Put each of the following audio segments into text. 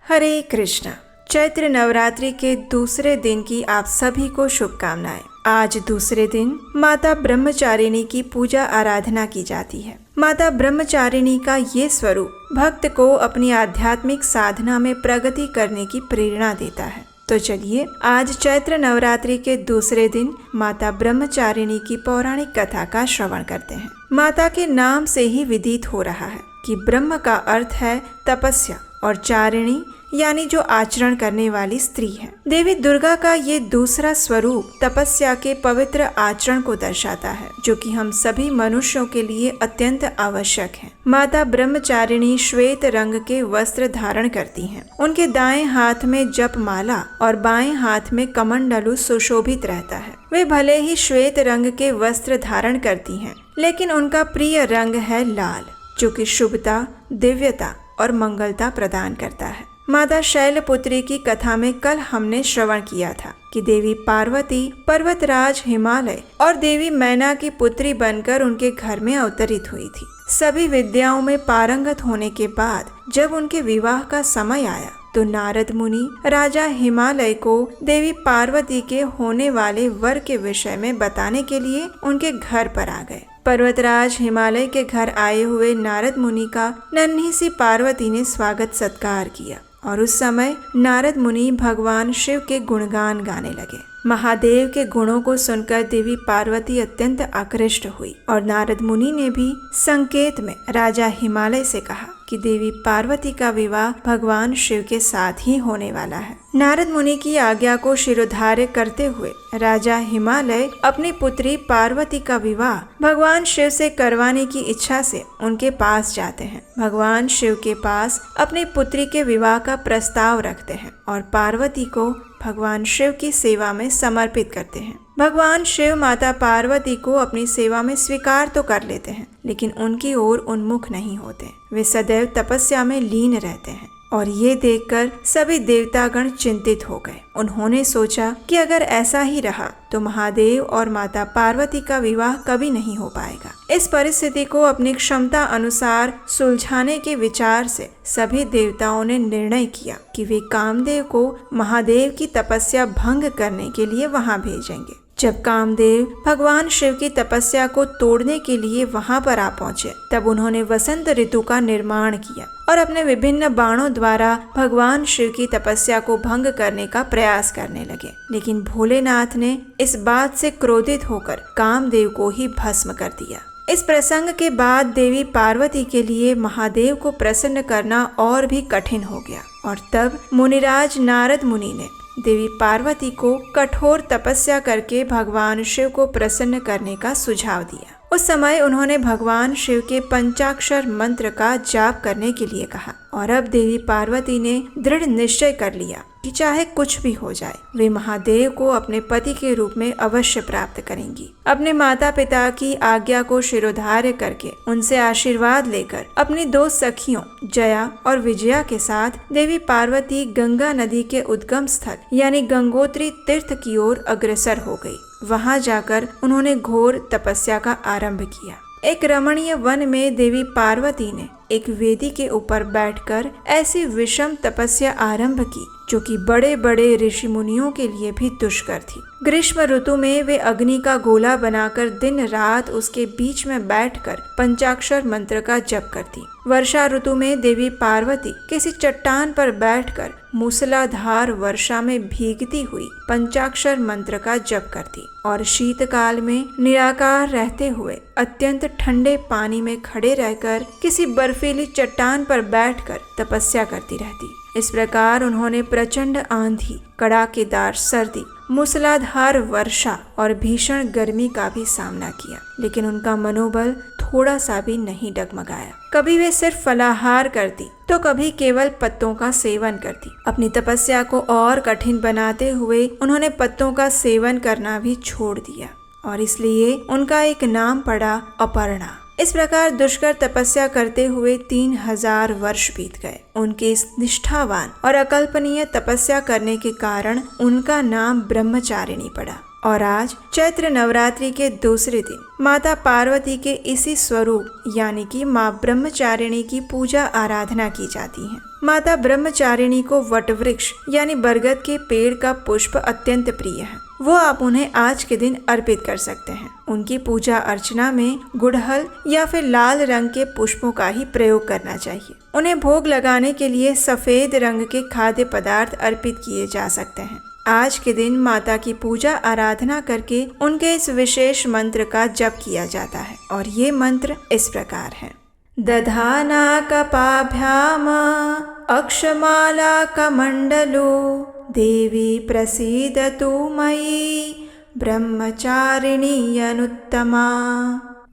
हरे कृष्णा। चैत्र नवरात्रि के दूसरे दिन की आप सभी को शुभकामनाएं। आज दूसरे दिन माता ब्रह्मचारिणी की पूजा आराधना की जाती है। माता ब्रह्मचारिणी का ये स्वरूप भक्त को अपनी आध्यात्मिक साधना में प्रगति करने की प्रेरणा देता है। तो चलिए आज चैत्र नवरात्रि के दूसरे दिन माता ब्रह्मचारिणी की पौराणिक कथा का श्रवण करते हैं। माता के नाम से ही विदित हो रहा है कि ब्रह्म का अर्थ है तपस्या और चारिणी यानी जो आचरण करने वाली स्त्री है। देवी दुर्गा का ये दूसरा स्वरूप तपस्या के पवित्र आचरण को दर्शाता है, जो कि हम सभी मनुष्यों के लिए अत्यंत आवश्यक है। माता ब्रह्मचारिणी श्वेत रंग के वस्त्र धारण करती हैं। उनके दाएं हाथ में जप माला और बाएं हाथ में कमंडलू सुशोभित रहता है। वे भले ही श्वेत रंग के वस्त्र धारण करती हैं, लेकिन उनका प्रिय रंग है लाल, जो कि शुभता, दिव्यता और मंगलता प्रदान करता है। माता शैलपुत्री की कथा में कल हमने श्रवण किया था कि देवी पार्वती पर्वतराज हिमालय और देवी मैना की पुत्री बनकर उनके घर में अवतरित हुई थी। सभी विद्याओं में पारंगत होने के बाद जब उनके विवाह का समय आया तो नारद मुनि राजा हिमालय को देवी पार्वती के होने वाले वर के विषय में बताने के लिए उनके घर पर आ गए। पर्वतराज हिमालय के घर आए हुए नारद मुनि का नन्ही सी पार्वती ने स्वागत सत्कार किया और उस समय नारद मुनि भगवान शिव के गुणगान गाने लगे। महादेव के गुणों को सुनकर देवी पार्वती अत्यंत आकृष्ट हुई और नारद मुनि ने भी संकेत में राजा हिमालय से कहा कि देवी पार्वती का विवाह भगवान शिव के साथ ही होने वाला है। नारद मुनि की आज्ञा को शिरोधार्य करते हुए राजा हिमालय अपनी पुत्री पार्वती का विवाह भगवान शिव से करवाने की इच्छा से उनके पास जाते हैं। भगवान शिव के पास अपनी पुत्री के विवाह का प्रस्ताव रखते हैं और पार्वती को भगवान शिव की सेवा में समर्पित करते हैं। भगवान शिव माता पार्वती को अपनी सेवा में स्वीकार तो कर लेते हैं, लेकिन उनकी ओर उन्मुख नहीं होते। वे सदैव तपस्या में लीन रहते हैं और ये देखकर सभी देवतागण चिंतित हो गए। उन्होंने सोचा कि अगर ऐसा ही रहा तो महादेव और माता पार्वती का विवाह कभी नहीं हो पाएगा। इस परिस्थिति को अपनी क्षमता अनुसार सुलझाने के विचार से सभी देवताओं ने निर्णय किया कि वे कामदेव को महादेव की तपस्या भंग करने के लिए वहां भेजेंगे। जब कामदेव भगवान शिव की तपस्या को तोड़ने के लिए वहां पर आ पहुंचे, तब उन्होंने वसंत ऋतु का निर्माण किया और अपने विभिन्न बाणों द्वारा भगवान शिव की तपस्या को भंग करने का प्रयास करने लगे। लेकिन भोलेनाथ ने इस बात से क्रोधित होकर कामदेव को ही भस्म कर दिया। इस प्रसंग के बाद देवी पार्वती के लिए महादेव को प्रसन्न करना और भी कठिन हो गया और तब मुनिराज नारद मुनि ने देवी पार्वती को कठोर तपस्या करके भगवान शिव को प्रसन्न करने का सुझाव दिया। उस समय उन्होंने भगवान शिव के पंचाक्षर मंत्र का जाप करने के लिए कहा और अब देवी पार्वती ने दृढ़ निश्चय कर लिया कि चाहे कुछ भी हो जाए, वे महादेव को अपने पति के रूप में अवश्य प्राप्त करेंगी। अपने माता पिता की आज्ञा को शिरोधार्य करके उनसे आशीर्वाद लेकर अपनी दो सखियों जया और विजया के साथ देवी पार्वती गंगा नदी के उद्गम स्थल यानी गंगोत्री तीर्थ की ओर अग्रसर हो गई। वहां जाकर उन्होंने घोर तपस्या का आरंभ किया। एक रमणीय वन में देवी पार्वती ने एक वेदी के ऊपर बैठकर ऐसी विषम तपस्या आरंभ की जो कि बड़े बड़े ऋषि मुनियों के लिए भी दुष्कर थी। ग्रीष्म ऋतु में वे अग्नि का गोला बनाकर दिन रात उसके बीच में बैठकर पंचाक्षर मंत्र का जप करती। वर्षा ऋतु में देवी पार्वती किसी चट्टान पर बैठकर मूसलाधार वर्षा में भीगती हुई पंचाक्षर मंत्र का जप करती और शीतकाल में निराकार रहते हुए अत्यंत ठंडे पानी में खड़े रहकर किसी बर्फीली चट्टान पर बैठकर तपस्या करती रहती। इस प्रकार उन्होंने प्रचंड आंधी, कड़ाकेदार सर्दी, मूसलाधार वर्षा और भीषण गर्मी का भी सामना किया, लेकिन उनका मनोबल थोड़ा सा भी नहीं डगमगाया। कभी वे सिर्फ फलाहार करती तो कभी केवल पत्तों का सेवन करती। अपनी तपस्या को और कठिन बनाते हुए उन्होंने पत्तों का सेवन करना भी छोड़ दिया और इसलिए उनका एक नाम पड़ा अपर्णा। इस प्रकार दुष्कर तपस्या करते हुए 3000 वर्ष बीत गए। उनके इस निष्ठावान और अकल्पनीय तपस्या करने के कारण उनका नाम ब्रह्मचारिणी पड़ा और आज चैत्र नवरात्रि के दूसरे दिन माता पार्वती के इसी स्वरूप यानी कि माँ ब्रह्मचारिणी की पूजा आराधना की जाती है। माता ब्रह्मचारिणी को वटवृक्ष यानी बरगद के पेड़ का पुष्प अत्यंत प्रिय है। वो आप उन्हें आज के दिन अर्पित कर सकते हैं। उनकी पूजा अर्चना में गुड़हल या फिर लाल रंग के पुष्पों का ही प्रयोग करना चाहिए। उन्हें भोग लगाने के लिए सफेद रंग के खाद्य पदार्थ अर्पित किए जा सकते हैं। आज के दिन माता की पूजा आराधना करके उनके इस विशेष मंत्र का जप किया जाता है और ये मंत्र इस प्रकार है। दधाना कपाभ्याम अक्षमाला कमंडलो देवी प्रसीदतु मयि ब्रह्मचारिणी अनुत्तमा।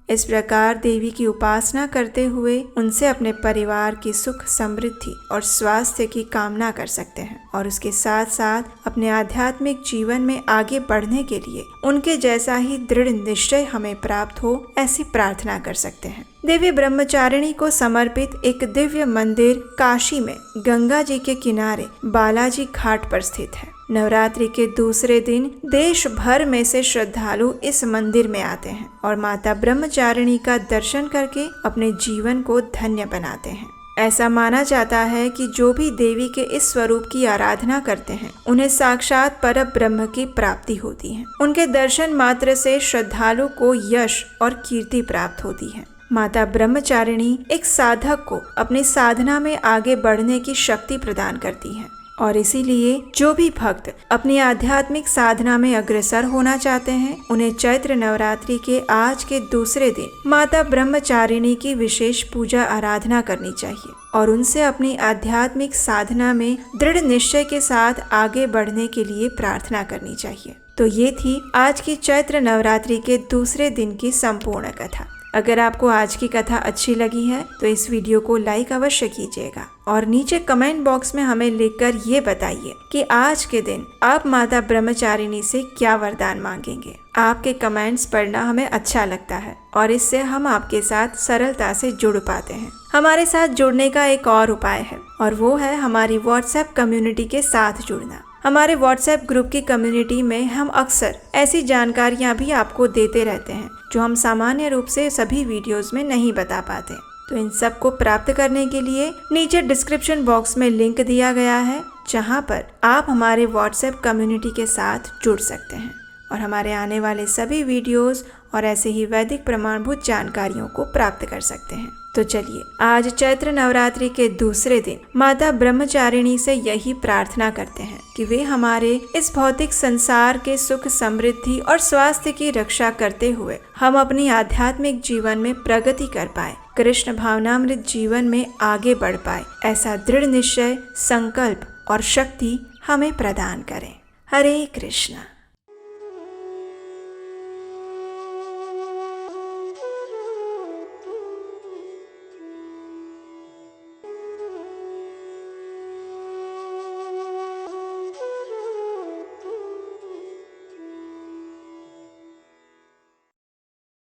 इस प्रकार देवी की उपासना करते हुए उनसे अपने परिवार की सुख समृद्धि और स्वास्थ्य की कामना कर सकते हैं और उसके साथ साथ अपने आध्यात्मिक जीवन में आगे बढ़ने के लिए उनके जैसा ही दृढ़ निश्चय हमें प्राप्त हो ऐसी प्रार्थना कर सकते हैं। देवी ब्रह्मचारिणी को समर्पित एक दिव्य मंदिर काशी में गंगा जी के किनारे बालाजी घाट पर स्थित है। नवरात्रि के दूसरे दिन देश भर में से श्रद्धालु इस मंदिर में आते हैं और माता ब्रह्मचारिणी का दर्शन करके अपने जीवन को धन्य बनाते हैं। ऐसा माना जाता है कि जो भी देवी के इस स्वरूप की आराधना करते हैं उन्हें साक्षात पर ब्रह्म की प्राप्ति होती है। उनके दर्शन मात्र से श्रद्धालु को यश और कीर्ति प्राप्त होती है। माता ब्रह्मचारिणी एक साधक को अपनी साधना में आगे बढ़ने की शक्ति प्रदान करती है और इसीलिए जो भी भक्त अपनी आध्यात्मिक साधना में अग्रसर होना चाहते हैं उन्हें चैत्र नवरात्रि के आज के दूसरे दिन माता ब्रह्मचारिणी की विशेष पूजा आराधना करनी चाहिए और उनसे अपनी आध्यात्मिक साधना में दृढ़ निश्चय के साथ आगे बढ़ने के लिए प्रार्थना करनी चाहिए। तो ये थी आज की चैत्र नवरात्रि के दूसरे दिन की संपूर्ण कथा। अगर आपको आज की कथा अच्छी लगी है तो इस वीडियो को लाइक अवश्य कीजिएगा और नीचे कमेंट बॉक्स में हमें लिखकर ये बताइए कि आज के दिन आप माता ब्रह्मचारिणी से क्या वरदान मांगेंगे। आपके कमेंट्स पढ़ना हमें अच्छा लगता है और इससे हम आपके साथ सरलता से जुड़ पाते हैं। हमारे साथ जुड़ने का एक और उपाय है और वो है हमारी व्हाट्सएप कम्युनिटी के साथ जुड़ना। हमारे व्हाट्सएप ग्रुप की कम्युनिटी में हम अक्सर ऐसी जानकारियां भी आपको देते रहते हैं जो हम सामान्य रूप से सभी वीडियोस में नहीं बता पाते। तो इन सब को प्राप्त करने के लिए नीचे डिस्क्रिप्शन बॉक्स में लिंक दिया गया है जहां पर आप हमारे व्हाट्सएप कम्युनिटी के साथ जुड़ सकते हैं और हमारे आने वाले सभी वीडियोस और ऐसे ही वैदिक प्रमाणभूत जानकारियों को प्राप्त कर सकते हैं। तो चलिए आज चैत्र नवरात्रि के दूसरे दिन माता ब्रह्मचारिणी से यही प्रार्थना करते हैं कि वे हमारे इस भौतिक संसार के सुख समृद्धि और स्वास्थ्य की रक्षा करते हुए हम अपनी आध्यात्मिक जीवन में प्रगति कर पाए, कृष्ण भावनामृत जीवन में आगे बढ़ पाए, ऐसा दृढ़ निश्चय, संकल्प और शक्ति हमें प्रदान करें। हरे कृष्ण।